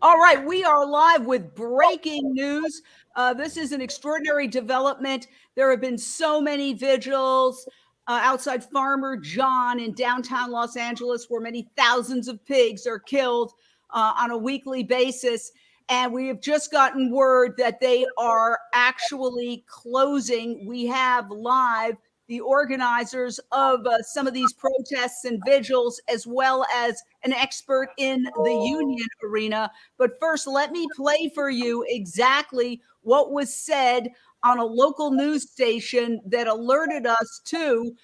All right, we are live with breaking news. This is an extraordinary development. There have been so many vigils outside Farmer John in downtown Los Angeles, where many thousands of pigs are killed on a weekly basis. And we have just gotten word that they are actually closing. We have live the organizers of some of these protests and vigils, as well as an expert in the union arena. But first, let me play for you exactly what was said on a local news station that alerted us to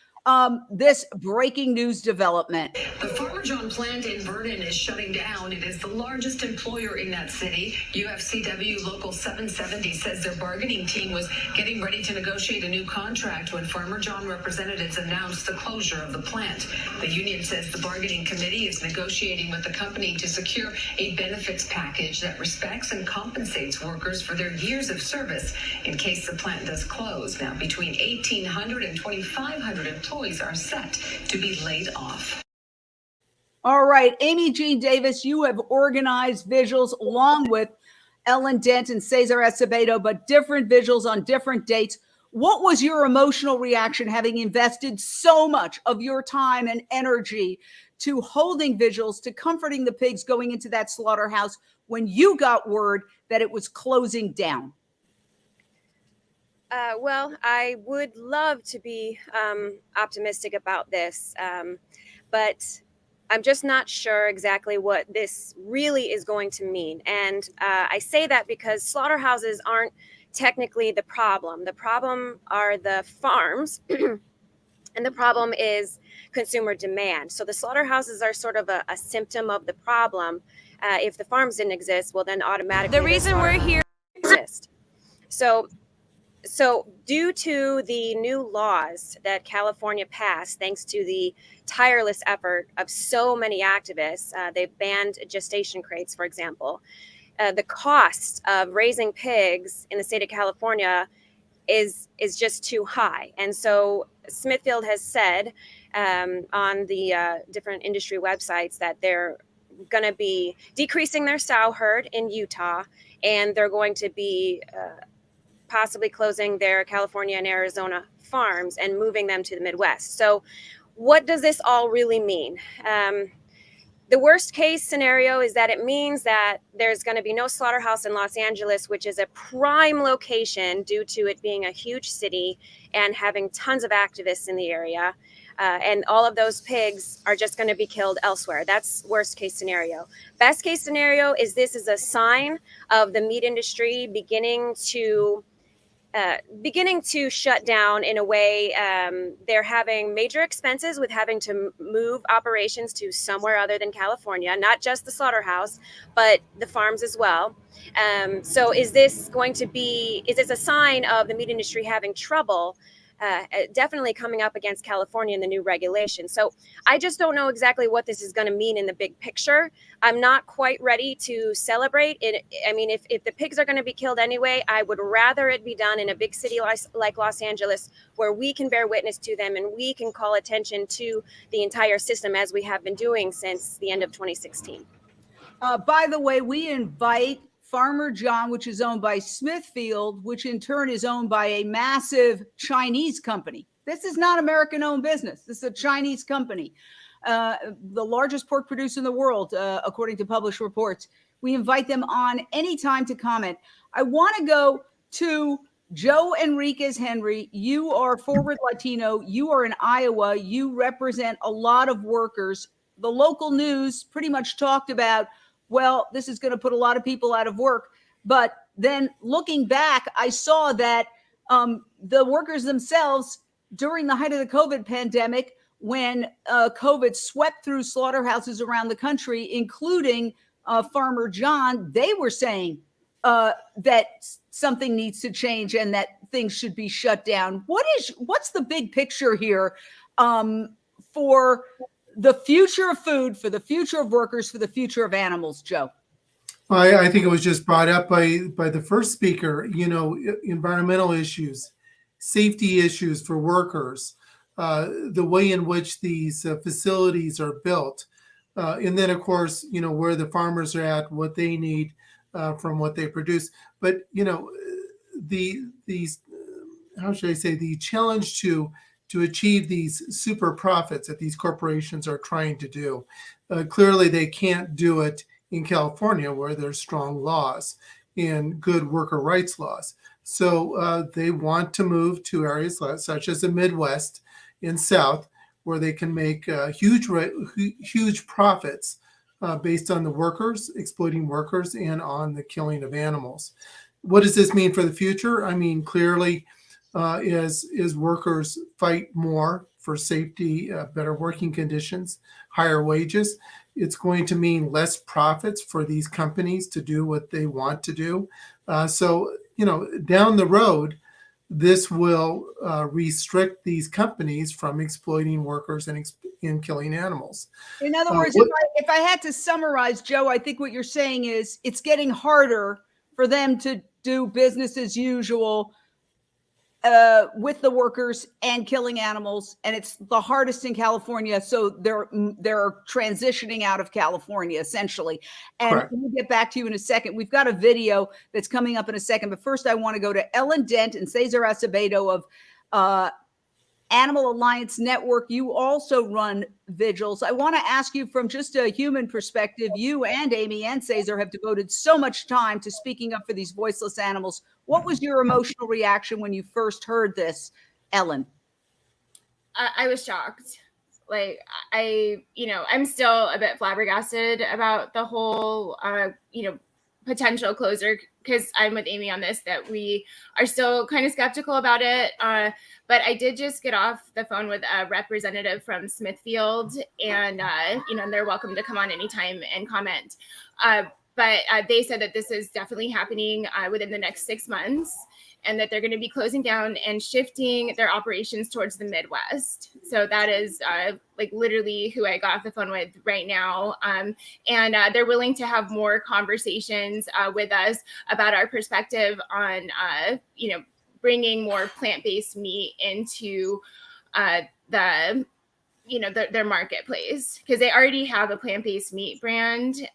this breaking news development. The Farmer John plant in Vernon is shutting down. It is the largest employer in that city. UFCW Local 770 says their bargaining team was getting ready to negotiate a new contract when Farmer John representatives announced the closure of the plant. The union says the bargaining committee is negotiating with the company to secure a benefits package that respects and compensates workers for their years of service in case the plant does close. Now, between 1,800 and 2,500 employees are set to be laid off. All right, Amy Jean Davis, you have organized vigils along with Ellen Dent and Cesar Asebedo, but different vigils on different dates. What was your emotional reaction, having invested so much of your time and energy to holding vigils, to comforting the pigs going into that slaughterhouse, when you got word that it was closing down? Well, I would love to be optimistic about this, but I'm just not sure exactly what this really is going to mean. And I say that because slaughterhouses aren't technically the problem. The problem are the farms, and the problem is consumer demand. So the slaughterhouses are sort of a symptom of the problem. If the farms didn't exist, well, then automatically the reason we're here exist. So due to the new laws that California passed, thanks to the tireless effort of so many activists, they've banned gestation crates, for example. The cost of raising pigs in the state of California is just too high. And so Smithfield has said on the different industry websites that they're going to be decreasing their sow herd in Utah, and they're going to be possibly closing their California and Arizona farms and moving them to the Midwest. So what does this all really mean? The worst case scenario is that it means that there's going to be no slaughterhouse in Los Angeles, which is a prime location due to it being a huge city and having tons of activists in the area. And all of those pigs are just going to be killed elsewhere. That's worst case scenario. Best case scenario is this is a sign of the meat industry beginning to shut down in a way. They're having major expenses with having to move operations to somewhere other than California, not just the slaughterhouse, but the farms as well. So is this a sign of the meat industry having trouble? Definitely coming up against California and the new regulation. So I just don't know exactly what this is going to mean in the big picture. I'm not quite ready to celebrate it. I mean, if the pigs are going to be killed anyway, I would rather it be done in a big city like Los Angeles, where we can bear witness to them and we can call attention to the entire system, as we have been doing since the end of 2016. By the way, we invite Farmer John, which is owned by Smithfield, which in turn is owned by a massive Chinese company. This is not American-owned business. This is a Chinese company, the largest pork producer in the world, according to published reports. We invite them on anytime to comment. I want to go to Joe Enriquez Henry. You are Forward Latino. You are in Iowa. You represent a lot of workers. The local news pretty much talked about, well, this is going to put a lot of people out of work. But then looking back, I saw that the workers themselves, during the height of the COVID pandemic, when COVID swept through slaughterhouses around the country, including Farmer John, they were saying that something needs to change and that things should be shut down. What's the big picture here for the future of food, for the future of workers, for the future of animals, Joe? I think it was just brought up by the first speaker, environmental issues, safety issues for workers, the way in which these facilities are built. And then, of course, where the farmers are at, what they need from what they produce. But, these how should I say, the challenge to achieve these super profits that these corporations are trying to do. Clearly, they can't do it in California where there's strong laws and good worker rights laws. So they want to move to areas such as the Midwest and South, where they can make huge profits based on the workers, exploiting workers, and on the killing of animals. What does this mean for the future? I mean, clearly, as workers fight more for safety, better working conditions, higher wages, it's going to mean less profits for these companies to do what they want to do. So, down the road, this will restrict these companies from exploiting workers and killing animals. In other words, if I had to summarize, Joe, I think what you're saying is it's getting harder for them to do business as usual with the workers and killing animals, and it's the hardest in California. So they're transitioning out of California essentially. And Correct. we'll get back to you in a second. We've got a video that's coming up in a second, but first I want to go to Ellen Dent and Cesar Asebedo of Animal Alliance Network. You also run vigils. I want to ask you from just a human perspective, you and Amy and Cesar have devoted so much time to speaking up for these voiceless animals. What was your emotional reaction when you first heard this, Ellen? I was shocked. Like, I'm still a bit flabbergasted about the whole, potential closure, because I'm with Amy on this, that we are still kind of skeptical about it. But I did just get off the phone with a representative from Smithfield, and, they're welcome to come on anytime and comment. But they said that this is definitely happening within the next 6 months, and that they're going to be closing down and shifting their operations towards the Midwest. So that is literally who I got off the phone with right now. And they're willing to have more conversations with us about our perspective on, bringing more plant-based meat into their marketplace, because they already have a plant-based meat brand.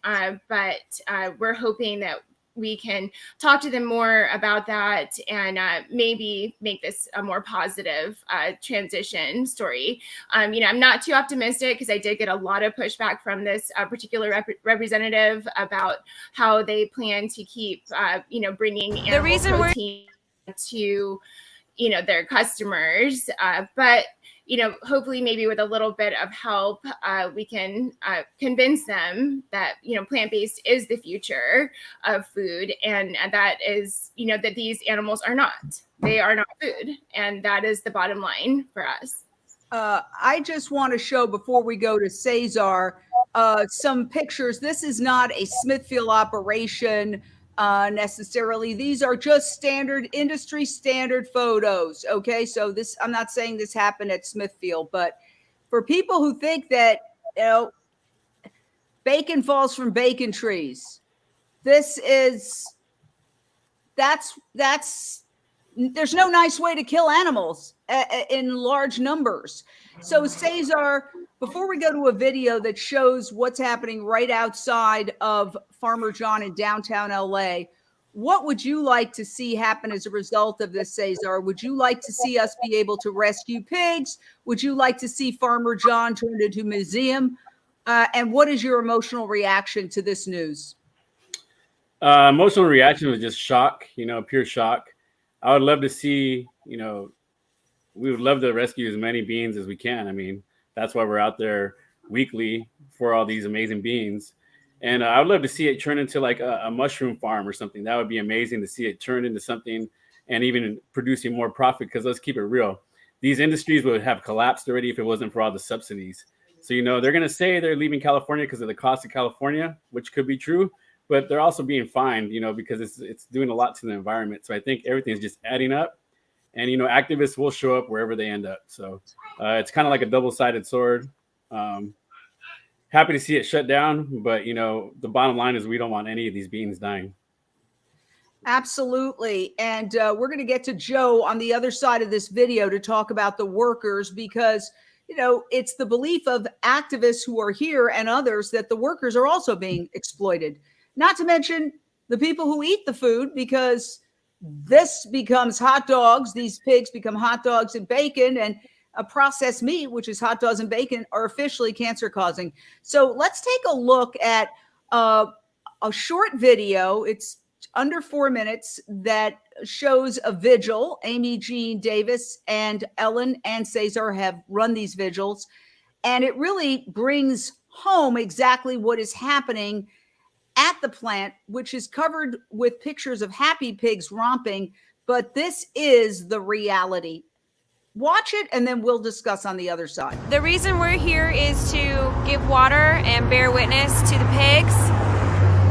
But we're hoping that we can talk to them more about that and maybe make this a more positive transition story. I'm not too optimistic, because I did get a lot of pushback from this particular representative about how they plan to keep, bringing animal protein to, their customers. But hopefully maybe with a little bit of help, we can convince them that, plant-based is the future of food. And that is, that these animals are not. They are not food. And that is the bottom line for us. I just want to show, before we go to Cesar, some pictures. This is not a Smithfield operation necessarily. These are just industry standard photos. Okay. So I'm not saying this happened at Smithfield, but for people who think that, bacon falls from bacon trees, that's there's no nice way to kill animals in large numbers. So Cesar, before we go to a video that shows what's happening right outside of Farmer John in downtown LA, what would you like to see happen as a result of this, Cesar? Would you like to see us be able to rescue pigs? Would you like to see Farmer John turned into a museum? And what is your emotional reaction to this news? Emotional reaction was just shock, pure shock. I would love to see, we would love to rescue as many beings as we can. I mean, that's why we're out there weekly for all these amazing beings. And I would love to see it turn into like a mushroom farm or something. That would be amazing to see it turn into something and even producing more profit, because let's keep it real. These industries would have collapsed already if it wasn't for all the subsidies. So, they're going to say they're leaving California because of the cost of California, which could be true, but they're also being fined, because it's doing a lot to the environment. So I think everything's just adding up, and, activists will show up wherever they end up. So it's kind of like a double-sided sword. Happy to see it shut down, but, the bottom line is we don't want any of these beings dying. Absolutely. And we're going to get to Joe on the other side of this video to talk about the workers, because, it's the belief of activists who are here and others that the workers are also being exploited. Not to mention the people who eat the food, because this becomes hot dogs. These pigs become hot dogs and bacon, and a processed meat, which is hot dogs and bacon, are officially cancer causing. So let's take a look at a short video. It's under 4 minutes that shows a vigil. Amy Jean Davis and Ellen and Cesar have run these vigils, and it really brings home exactly what is happening at the plant, which is covered with pictures of happy pigs romping, but this is the reality. Watch it, and then we'll discuss on the other side. The reason we're here is to give water and bear witness to the pigs.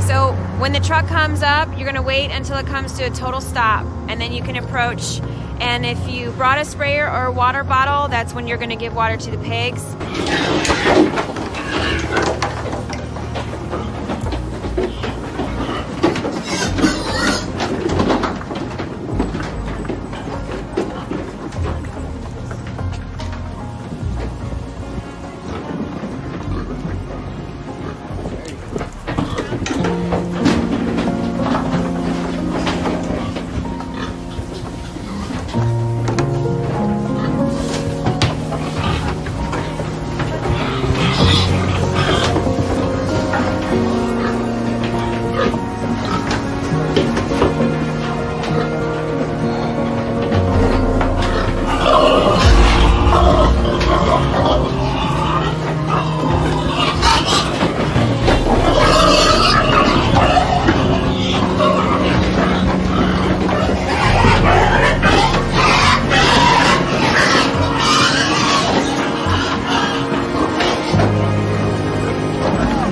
So when the truck comes up, you're going to wait until it comes to a total stop, and then you can approach. And if you brought a sprayer or a water bottle, that's when you're going to give water to the pigs.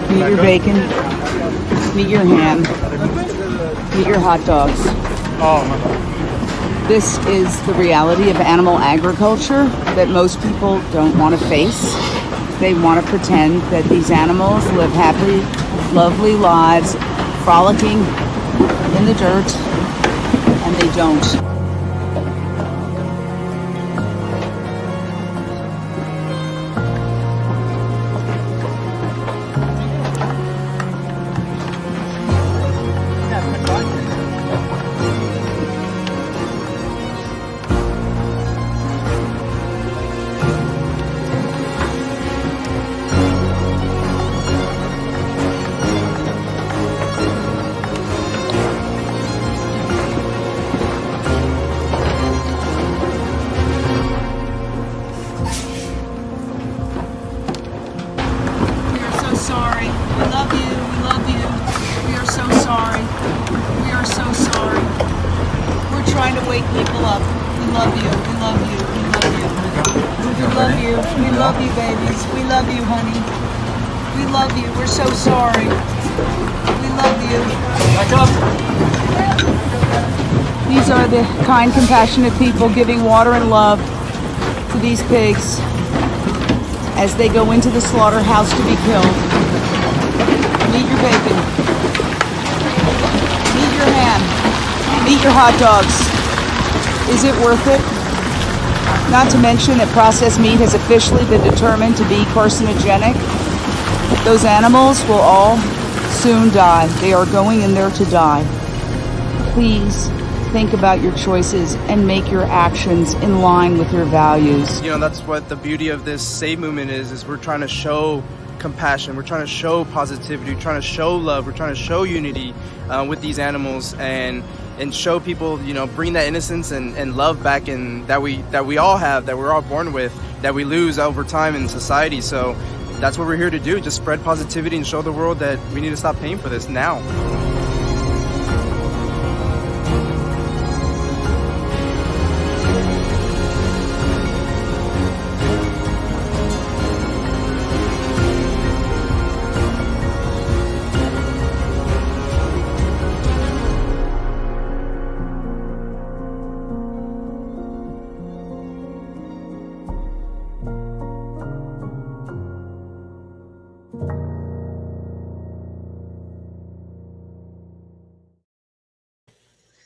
Meet your bacon, meet your ham, meet your hot dogs. This is the reality of animal agriculture that most people don't want to face. They want to pretend that these animals live happy, lovely lives, frolicking in the dirt, and they don't. These are the kind, compassionate people giving water and love to these pigs as they go into the slaughterhouse to be killed. Meet your bacon. Meet your ham. Meet your hot dogs. Is it worth it? Not to mention that processed meat has officially been determined to be carcinogenic. Those animals will all soon die. They are going in there to die. Please think about your choices and make your actions in line with your values. You know, that's what the beauty of this Save movement is we're trying to show compassion, we're trying to show positivity, we're trying to show love, we're trying to show unity with these animals and show people, you know, bring that innocence and love back in that we all have, that we're all born with, that we lose over time in society. So that's what we're here to do, just spread positivity and show the world that we need to stop paying for this now.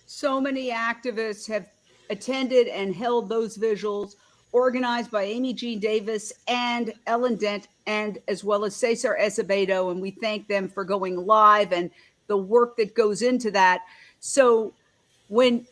So many activists have attended and held those vigils. organized by Amy Jean Davis and Ellen Dent, and as well as Cesar Asebedo, and we thank them for going live and the work that goes into that. So when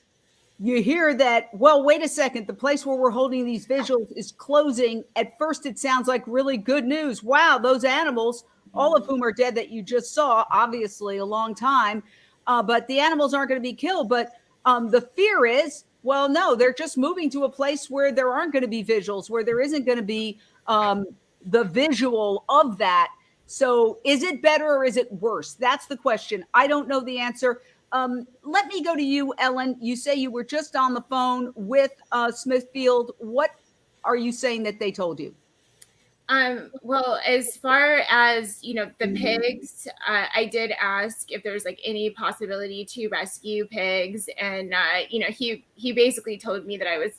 you hear that, well, wait a second, the place where we're holding these vigils is closing, at first it sounds like really good news. Wow, those animals, all of whom are dead that you just saw, obviously a long time, but the animals aren't going to be killed. But the fear is, well, no, they're just moving to a place where there aren't going to be vigils, where there isn't going to be the visual of that. So is it better or is it worse? That's the question. I don't know the answer. Let me go to you, Ellen. You say you were just on the phone with Smithfield. What are you saying that they told you? Well, as far as, the pigs, I did ask if there's like any possibility to rescue pigs. And, he basically told me that I was,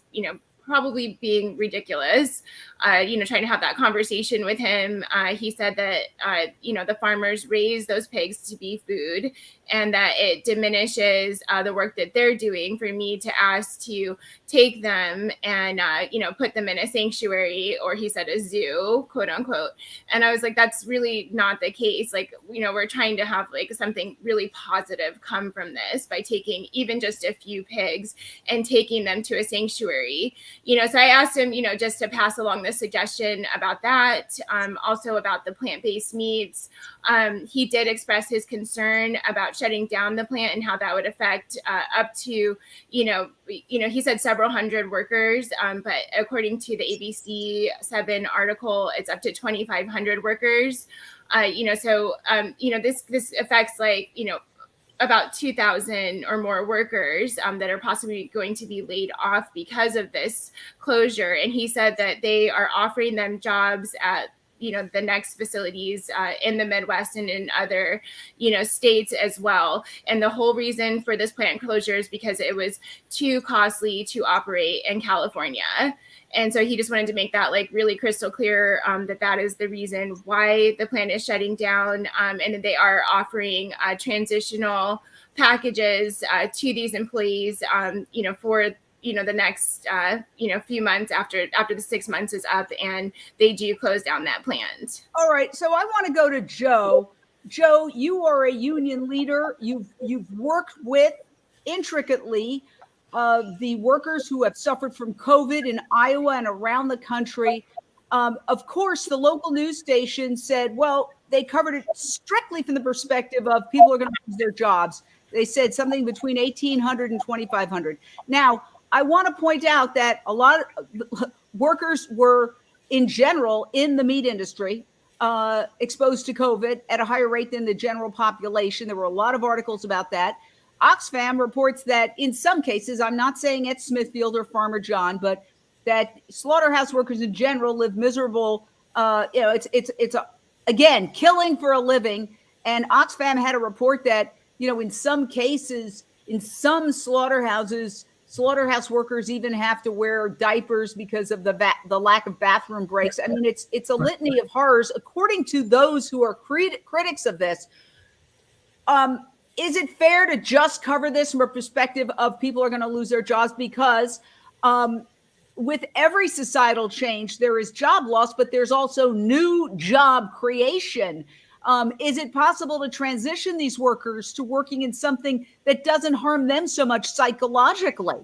probably being ridiculous, trying to have that conversation with him. He said that, the farmers raise those pigs to be food and that it diminishes the work that they're doing for me to ask to take them and, put them in a sanctuary, or he said a zoo, quote unquote. And I was like, that's really not the case. Like, we're trying to have like something really positive come from this by taking even just a few pigs and taking them to a sanctuary. So I asked him, just to pass along the suggestion about that, also about the plant-based meats. He did express his concern about shutting down the plant and how that would affect up to, he said several hundred workers, but according to the ABC-7 article, it's up to 2,500 workers. This affects like, about 2,000 or more workers that are possibly going to be laid off because of this closure. And he said that they are offering them jobs at, the next facilities in the Midwest and in other, states as well. And the whole reason for this plant closure is because it was too costly to operate in California. And so he just wanted to make that like really crystal clear, that is the reason why the plant is shutting down. And they are offering transitional packages to these employees, for the next few months after the 6 months is up, and they do close down that plant. All right, so I want to go to Joe. Joe, you are a union leader. You've worked with intricately the workers who have suffered from COVID in Iowa and around the country. Of course, the local news station said, well, they covered it strictly from the perspective of people are going to lose their jobs. They said something between 1,800 and 2,500. Now, I want to point out that a lot of workers were, in general, in the meat industry, exposed to COVID at a higher rate than the general population. There were a lot of articles about that. Oxfam reports that in some cases, I'm not saying at Smithfield or Farmer John, but that slaughterhouse workers in general live miserable. It's again, killing for a living. And Oxfam had a report that, in some cases, in some slaughterhouses, slaughterhouse workers even have to wear diapers because of the lack of bathroom breaks. I mean, it's a litany of horrors, according to those who are critics of this. Is it fair to just cover this from a perspective of people are going to lose their jobs? Because with every societal change, there is job loss, but there's also new job creation. Is it possible to transition these workers to working in something that doesn't harm them so much psychologically?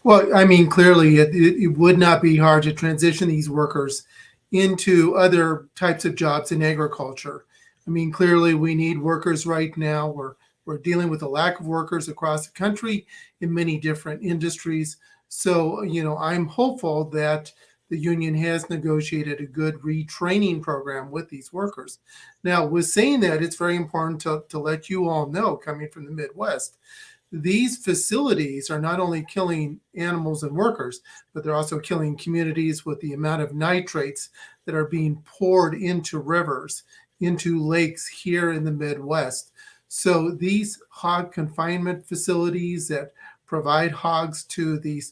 Well, I mean, clearly it would not be hard to transition these workers into other types of jobs in agriculture. I mean, clearly we need workers right now. We're dealing with a lack of workers across the country in many different industries. So, I'm hopeful that the union has negotiated a good retraining program with these workers. Now, with saying that, it's very important to let you all know, coming from the Midwest, these facilities are not only killing animals and workers, but they're also killing communities with the amount of nitrates that are being poured into rivers, into lakes here in the Midwest. So these hog confinement facilities that provide hogs to these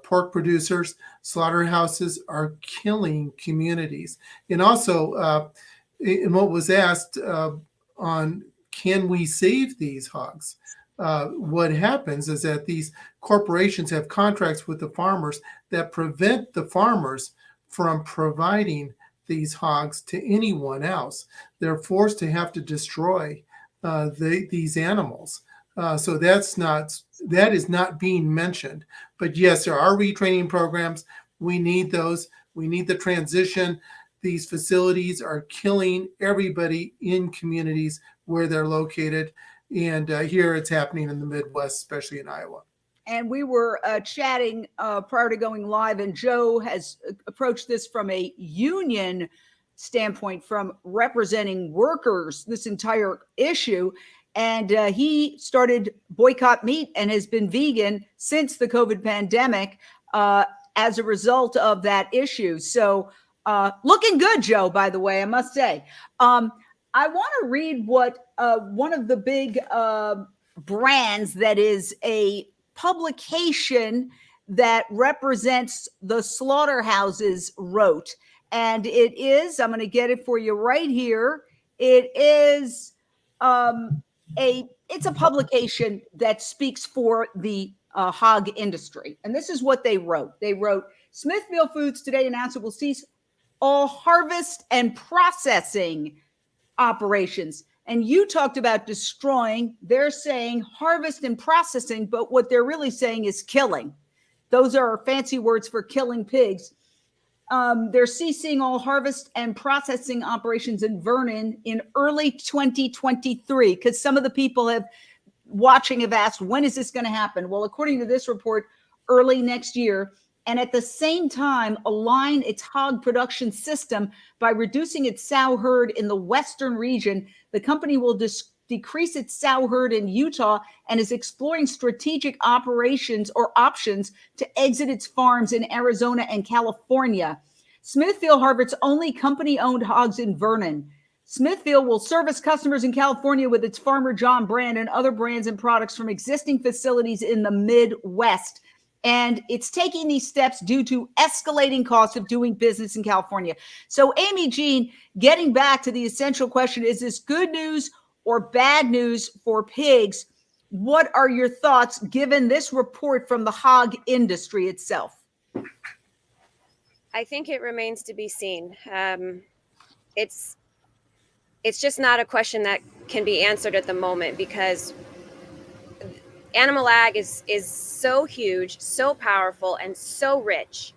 pork producers, slaughterhouses, are killing communities. And also, in what was asked on, can we save these hogs? what happens is that these corporations have contracts with the farmers that prevent the farmers from providing these hogs to anyone else. They're forced to have to destroy these animals. So that is not being mentioned. But yes, there are retraining programs. We need those. We need the transition. These facilities are killing everybody in communities where they're located. And here it's happening in the Midwest, especially in Iowa. And we were chatting prior to going live, and Joe has approached this from a union standpoint, from representing workers, this entire issue. And he started Boycott Meat and has been vegan since the COVID pandemic as a result of that issue. So looking good, Joe, by the way, I must say. I want to read what one of the big brands that is a publication that represents the slaughterhouses wrote. And it is, I'm going to get it for you right here. It is it's a publication that speaks for the hog industry. And this is what they wrote. They wrote, Smithville Foods today announced it will cease all harvest and processing operations. And you talked about destroying. They're saying harvest and processing, but what they're really saying is killing. Those are fancy words for killing pigs. They're ceasing all harvest and processing operations in Vernon in early 2023, because some of the people watching have asked, when is this going to happen? Well, according to this report, early next year. And at the same time, align its hog production system by reducing its sow herd in the western region. The company will decrease its sow herd in Utah and is exploring strategic operations or options to exit its farms in Arizona and California. Smithville harvests only company-owned hogs in Vernon. Smithville will service customers in California with its Farmer John brand and other brands and products from existing facilities in the Midwest. And it's taking these steps due to escalating costs of doing business in California. So, Amy Jean, getting back to the essential question, is this good news or bad news for pigs? What are your thoughts given this report from the hog industry itself? I think it remains to be seen. It's just not a question that can be answered at the moment, because animal ag is so huge, so powerful, and so rich.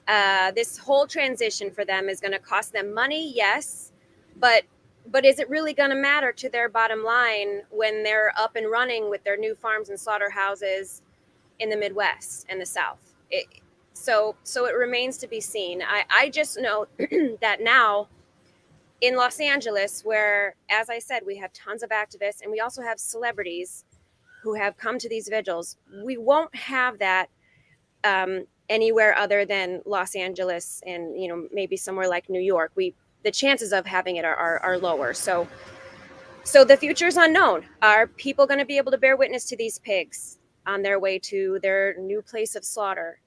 This whole transition for them is going to cost them money, yes, but is it really going to matter to their bottom line when they're up and running with their new farms and slaughterhouses in the Midwest and the South? So it remains to be seen. I just know that now in Los Angeles, where, as I said, we have tons of activists and we also have celebrities who have come to these vigils, we won't have that anywhere other than Los Angeles and, maybe somewhere like New York. The chances of having it are lower. So the future is unknown. Are people going to be able to bear witness to these pigs on their way to their new place of slaughter?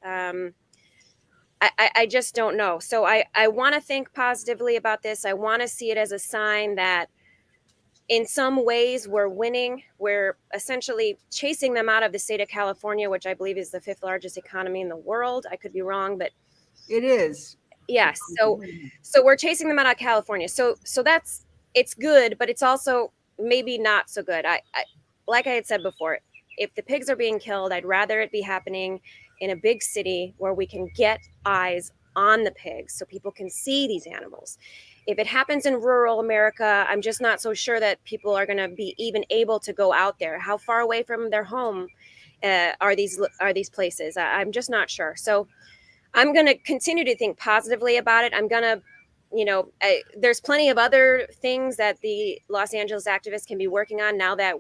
I just don't know. So I want to think positively about this. I want to see it as a sign that in some ways we're winning. We're essentially chasing them out of the state of California, which I believe is the 5th largest economy in the world. I could be wrong, but it is. Yes. So we're chasing them out of California. So it's good, but it's also maybe not so good. I like I had said before, if the pigs are being killed, I'd rather it be happening in a big city where we can get eyes on the pigs so people can see these animals. If it happens in rural America, I'm just not so sure that people are going to be even able to go out there. How far away from their home are these places? I'm just not sure. So I'm going to continue to think positively about it. I'm going to, there's plenty of other things that the Los Angeles activists can be working on now that,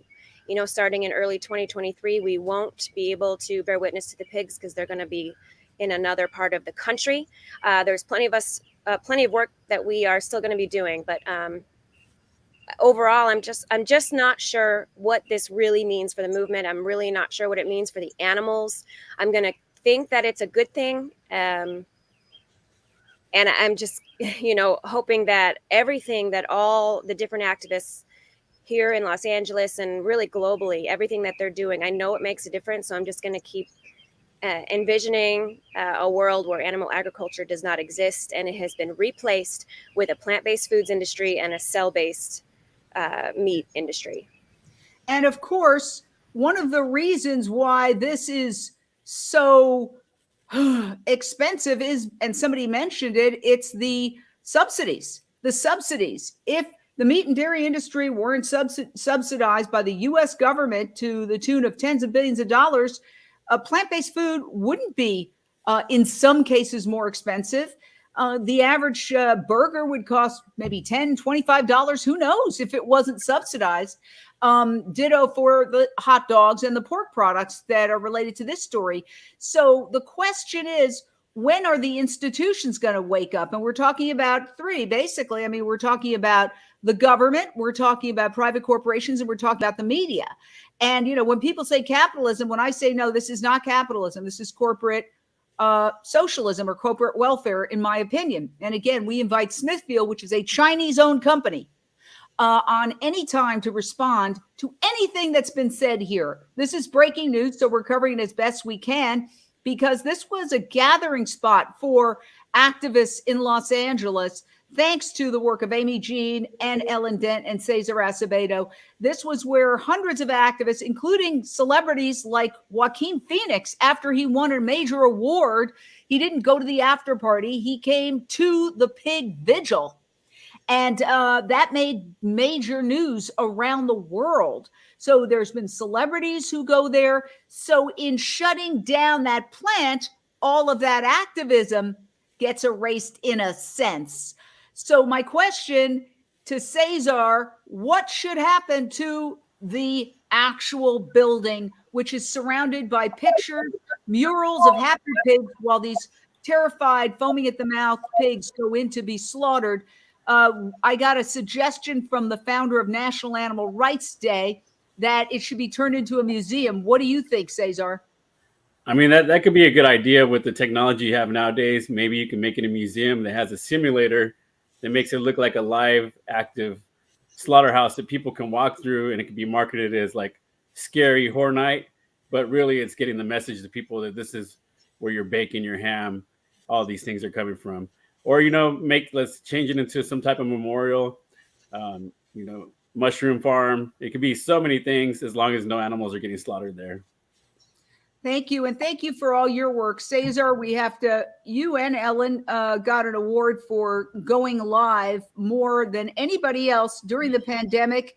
starting in early 2023, we won't be able to bear witness to the pigs because they're going to be in another part of the country. There's plenty of work that we are still going to be doing, but overall, I'm just not sure what this really means for the movement. I'm really not sure what it means for the animals. I'm going to think that it's a good thing, and I'm just hoping that everything that all the different activists here in Los Angeles and really globally, everything that they're doing. I know it makes a difference, so I'm just going to keep envisioning a world where animal agriculture does not exist and it has been replaced with a plant-based foods industry and a cell-based meat industry. And of course, one of the reasons why this is so expensive is, and somebody mentioned it, it's the subsidies. The subsidies. If the meat and dairy industry weren't subsidized by the US government to the tune of tens of billions of dollars, plant-based food wouldn't be, in some cases, more expensive. The average burger would cost maybe $10, $25. Who knows if it wasn't subsidized? Ditto for the hot dogs and the pork products that are related to this story. So the question is, when are the institutions going to wake up? And we're talking about three, basically. I mean, we're talking about the government, we're talking about private corporations, and we're talking about the media. And, when people say capitalism, when I say, no, this is not capitalism, this is corporate socialism or corporate welfare, in my opinion. And again, we invite Smithville, which is a Chinese-owned company, on any time to respond to anything that's been said here. This is breaking news, so we're covering it as best we can, because this was a gathering spot for activists in Los Angeles, thanks to the work of Amy Jean and Ellen Dent and Cesar Asebedo. This was where hundreds of activists, including celebrities like Joaquin Phoenix, after he won a major award, he didn't go to the after party. He came to the pig vigil. And that made major news around the world. So there's been celebrities who go there. So in shutting down that plant, all of that activism gets erased in a sense. So my question to Cesar, what should happen to the actual building, which is surrounded by pictures, murals of happy pigs, while these terrified, foaming at the mouth pigs go in to be slaughtered? I got a suggestion from the founder of National Animal Rights Day that it should be turned into a museum. What do you think, Cesar? I mean, that could be a good idea with the technology you have nowadays. Maybe you can make it a museum that has a simulator that makes it look like a live, active slaughterhouse that people can walk through, and it can be marketed as like scary horror night, but really it's getting the message to people that this is where your bacon, your ham, all these things are coming from. Or, let's change it into some type of memorial, mushroom farm. It could be so many things as long as no animals are getting slaughtered there. Thank you. And thank you for all your work. Cesar, you and Ellen got an award for going live more than anybody else during the pandemic.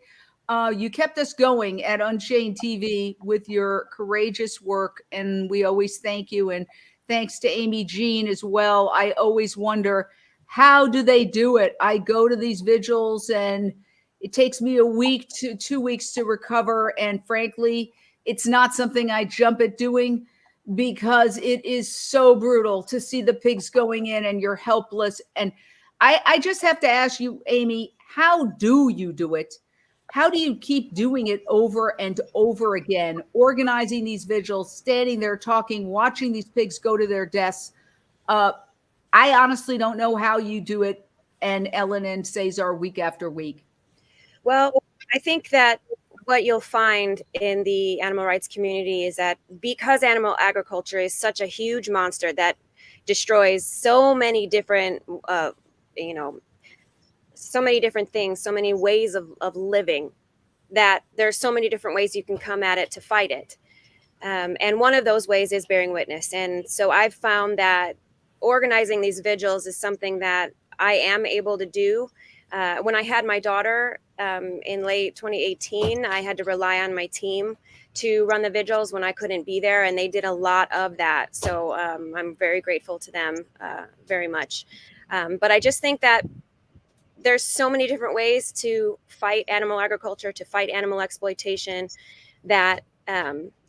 You kept us going at Unchained TV with your courageous work, and we always thank you. And thanks to Amy Jean as well. I always wonder, how do they do it? I go to these vigils and it takes me a week to 2 weeks to recover. And frankly, it's not something I jump at doing, because it is so brutal to see the pigs going in and you're helpless. And I just have to ask you, Amy, how do you do it? How do you keep doing it over and over again, organizing these vigils, standing there talking, watching these pigs go to their deaths? I honestly don't know how you do it, and Ellen and Cesar, week after week. Well, I think that what you'll find in the animal rights community is that because animal agriculture is such a huge monster that destroys so many different, so many different things, so many ways of living, that there's so many different ways you can come at it to fight it. And one of those ways is bearing witness. And so I've found that organizing these vigils is something that I am able to do. When I had my daughter in late 2018, I had to rely on my team to run the vigils when I couldn't be there, and they did a lot of that. So I'm very grateful to them very much. But I just think that there's so many different ways to fight animal agriculture, to fight animal exploitation, that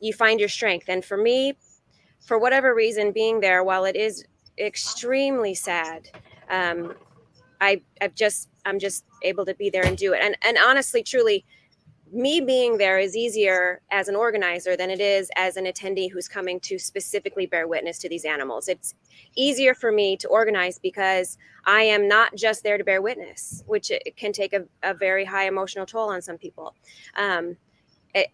you find your strength. And for me, for whatever reason, being there, while it is extremely sad, I'm just able to be there and do it. And honestly, truly, me being there is easier as an organizer than it is as an attendee who's coming to specifically bear witness to these animals. It's easier for me to organize because I am not just there to bear witness, which it can take a very high emotional toll on some people.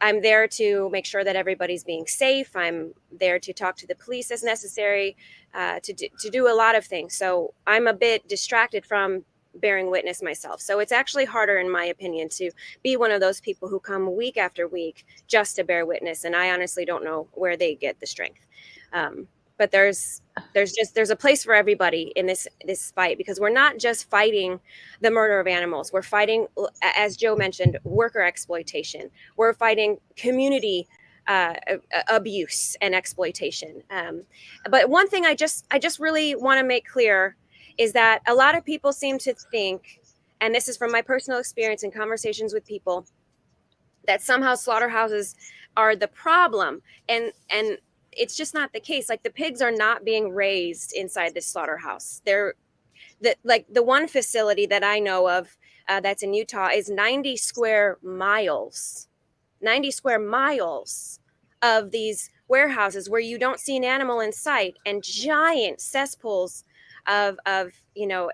I'm there to make sure that everybody's being safe. I'm there to talk to the police as necessary, to do a lot of things. So I'm a bit distracted from bearing witness myself. So it's actually harder, in my opinion, to be one of those people who come week after week just to bear witness. And I honestly don't know where they get the strength. But there's a place for everybody in this fight, because we're not just fighting the murder of animals. We're fighting, as Joe mentioned, worker exploitation. We're fighting community abuse and exploitation. But one thing I just really want to make clear is that a lot of people seem to think, and this is from my personal experience in conversations with people, that somehow slaughterhouses are the problem. And it's just not the case. Like, the pigs are not being raised inside this slaughterhouse. They're the one facility that I know of that's in Utah is 90 square miles of these warehouses where you don't see an animal in sight, and giant cesspools of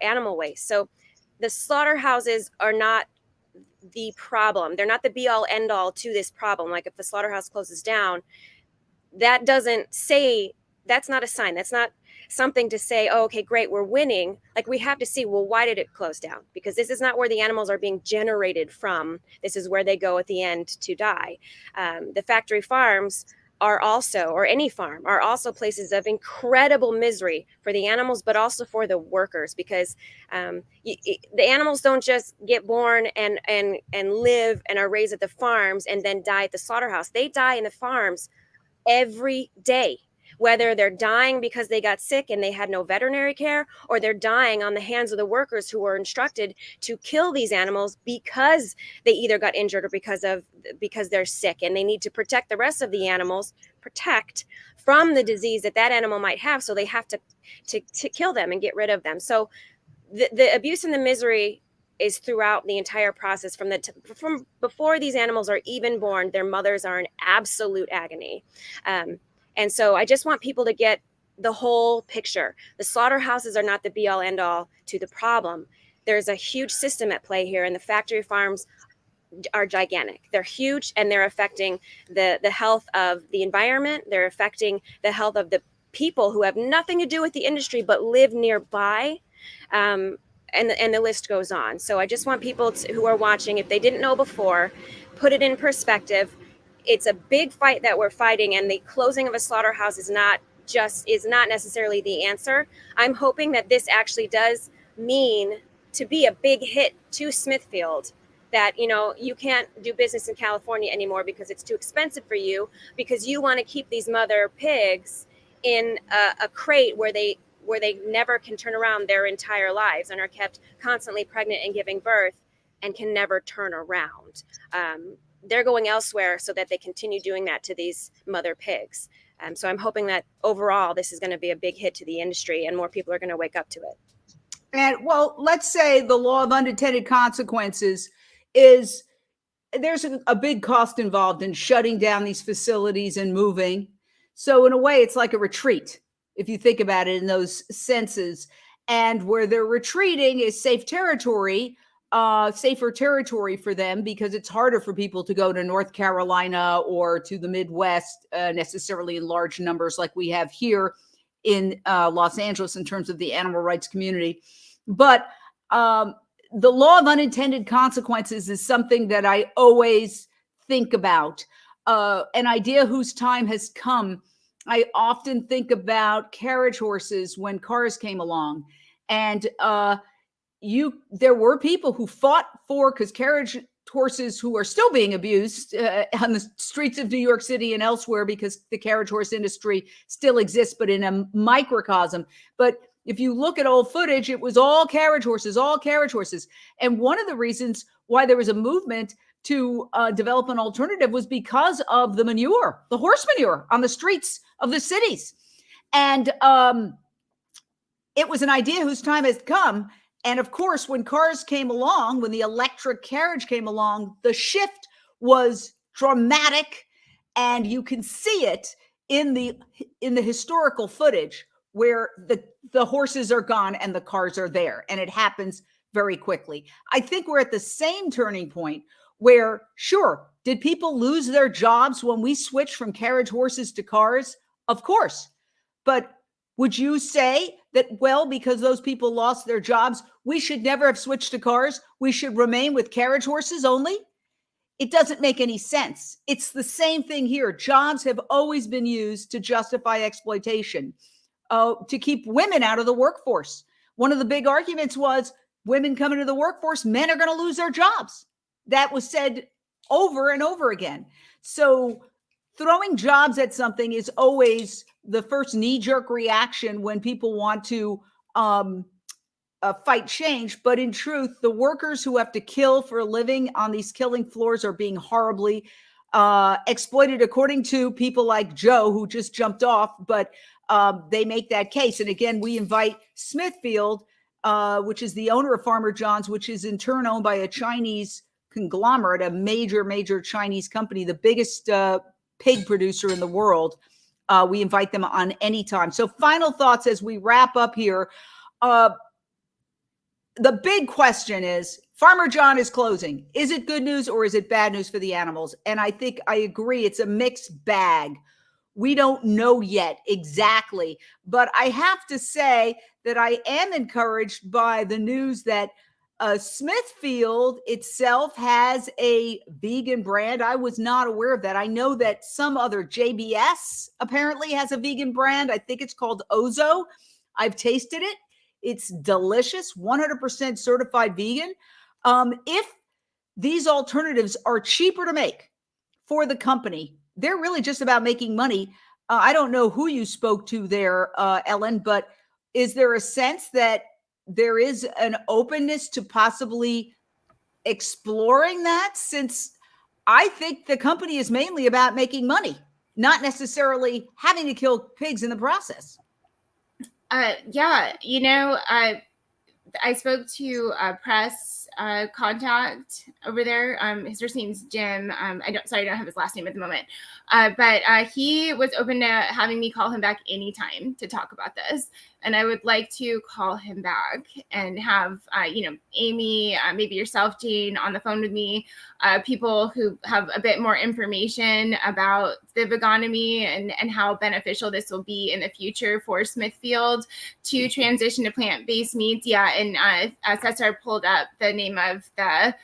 animal waste. So the slaughterhouses are not the problem. They're not the be all end all to this problem. Like, if the slaughterhouse closes down, that doesn't say, that's not a sign. That's not something to say, oh, okay, great, we're winning. Like, we have to see, well, why did it close down? Because this is not where the animals are being generated from. This is where they go at the end to die. The factory farms are also, or any farm, are also places of incredible misery for the animals, but also for the workers, because the animals don't just get born and live and are raised at the farms and then die at the slaughterhouse. They die in the farms every day, whether they're dying because they got sick and they had no veterinary care, or they're dying on the hands of the workers who were instructed to kill these animals because they either got injured or because they're sick, and they need to protect the rest of the animals, protect from the disease that animal might have. So they have to kill them and get rid of them. So the abuse and the misery is throughout the entire process. From before these animals are even born, their mothers are in absolute agony. And so I just want people to get the whole picture. The slaughterhouses are not the be all end all to the problem. There's a huge system at play here, and the factory farms are gigantic. They're huge, and they're affecting the health of the environment. They're affecting the health of the people who have nothing to do with the industry but live nearby. And the list goes on. So I just want people who are watching, if they didn't know before, put it in perspective. It's a big fight that we're fighting, and the closing of a slaughterhouse is not necessarily the answer. I'm hoping that this actually does mean to be a big hit to Smithfield, that you can't do business in California anymore because it's too expensive for you, because you want to keep these mother pigs in a crate where they never can turn around their entire lives and are kept constantly pregnant and giving birth and can never turn around. They're going elsewhere so that they continue doing that to these mother pigs. So I'm hoping that overall this is going to be a big hit to the industry, and more people are going to wake up to it. And well, let's say the law of unintended consequences is there's a big cost involved in shutting down these facilities and moving. So in a way, it's like a retreat, if you think about it in those senses. And where they're retreating is safer territory for them, because it's harder for people to go to North Carolina or to the Midwest necessarily in large numbers like we have here in Los Angeles in terms of the animal rights community. But the law of unintended consequences is something that I always think about. An idea whose time has come. I often think about carriage horses when cars came along, and there were people who fought for, because carriage horses who are still being abused on the streets of New York City and elsewhere, because the carriage horse industry still exists, but in a microcosm. But if you look at old footage, it was all carriage horses. And one of the reasons why there was a movement to develop an alternative was because of the manure, the horse manure on the streets of the cities. And it was an idea whose time has come. And of course, when cars came along, when the electric carriage came along, the shift was dramatic, and you can see it in the historical footage where the horses are gone and the cars are there, and it happens very quickly. I think we're at the same turning point where, sure, did people lose their jobs when we switched from carriage horses to cars? Of course. But would you say that, well, because those people lost their jobs, we should never have switched to cars? We should remain with carriage horses only? It doesn't make any sense. It's the same thing here. Jobs have always been used to justify exploitation, to keep women out of the workforce. One of the big arguments was women come into the workforce, men are going to lose their jobs. That was said over and over again. So throwing jobs at something is always the first knee-jerk reaction when people want to fight change. But in truth, the workers who have to kill for a living on these killing floors are being horribly exploited, according to people like Joe, who just jumped off. But they make that case. And again, we invite Smithfield, which is the owner of Farmer John's, which is in turn owned by a Chinese conglomerate, a major Chinese company, the biggest pig producer in the world. We invite them on anytime. So final thoughts as we wrap up here. The big question is, Farmer John is closing. Is it good news or is it bad news for the animals? And I think I agree. It's a mixed bag. We don't know yet exactly, but I have to say that I am encouraged by the news that Smithfield itself has a vegan brand. I was not aware of that. I know that some other JBS apparently has a vegan brand. I think it's called Ozo. I've tasted it. It's delicious, 100% certified vegan. If these alternatives are cheaper to make for the company, they're really just about making money. I don't know who you spoke to there, Ellen, but is there a sense that there is an openness to possibly exploring that? Since I think the company is mainly about making money, not necessarily having to kill pigs in the process. Yeah, you know, I spoke to a press contact over there. His first name's Jim. I don't have his last name at the moment. But he was open to having me call him back anytime to talk about this. And I would like to call him back and have, Amy, maybe yourself, Jane, on the phone with me, people who have a bit more information about the vegonomy and how beneficial this will be in the future for Smithfield to transition to plant-based meats. Yeah, and Cesar pulled up the name of the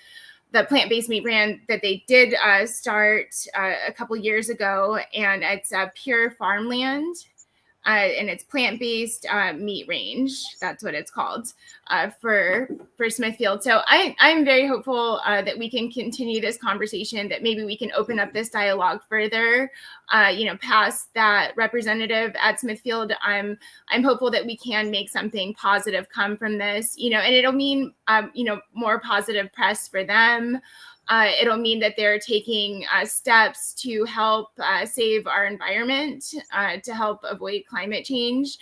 plant-based meat brand that they did start a couple years ago, and it's Pure Farmland. And it's plant-based meat range. That's what it's called for Smithfield. So I'm very hopeful that we can continue this conversation, that maybe we can open up this dialogue further, past that representative at Smithfield. I'm hopeful that we can make something positive come from this, and it'll mean, more positive press for them. It'll mean that they're taking steps to help save our environment, to help avoid climate change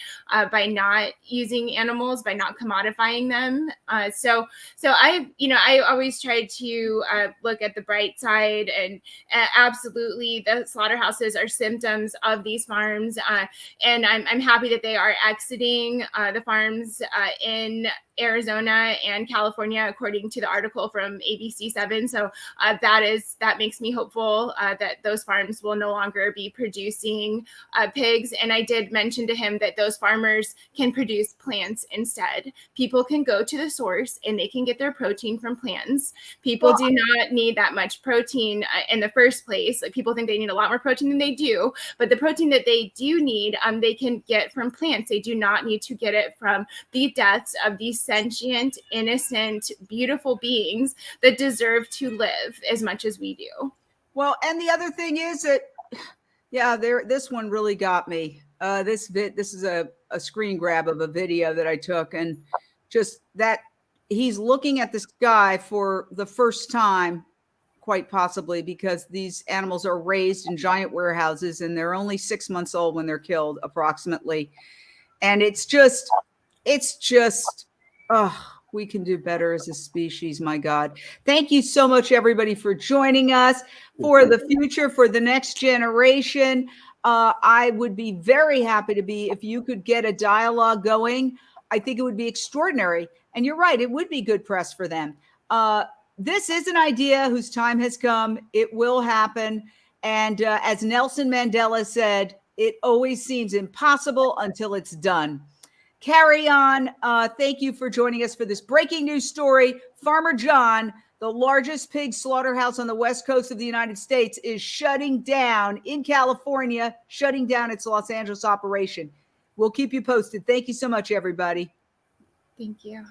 by not using animals, by not commodifying them. So I always try to look at the bright side, and absolutely the slaughterhouses are symptoms of these farms. And I'm happy that they are exiting the farms in Arizona and California, according to the article from ABC7. So that makes me hopeful that those farms will no longer be producing pigs. And I did mention to him that those farmers can produce plants instead. People can go to the source and they can get their protein from plants. People do not need that much protein in the first place. Like, people think they need a lot more protein than they do, but the protein that they do need, they can get from plants. They do not need to get it from the deaths of these sentient, innocent, beautiful beings that deserve to live as much as we do. Well, and the other thing is that, this one really got me. This is a screen grab of a video that I took, and just that he's looking at the sky for the first time, quite possibly because these animals are raised in giant warehouses and they're only 6 months old when they're killed, approximately. And it's just, We can do better as a species, my God. Thank you so much, everybody, for joining us. For the future, for the next generation, I would be very happy to be, if you could get a dialogue going, I think it would be extraordinary. And you're right, it would be good press for them. This is an idea whose time has come. It will happen. And as Nelson Mandela said, it always seems impossible until it's done. Carry on. Thank you for joining us for this breaking news story. Farmer John, the largest pig slaughterhouse on the west coast of the United States, is shutting down in California, shutting down its Los Angeles operation. We'll keep you posted. Thank you so much, everybody. Thank you.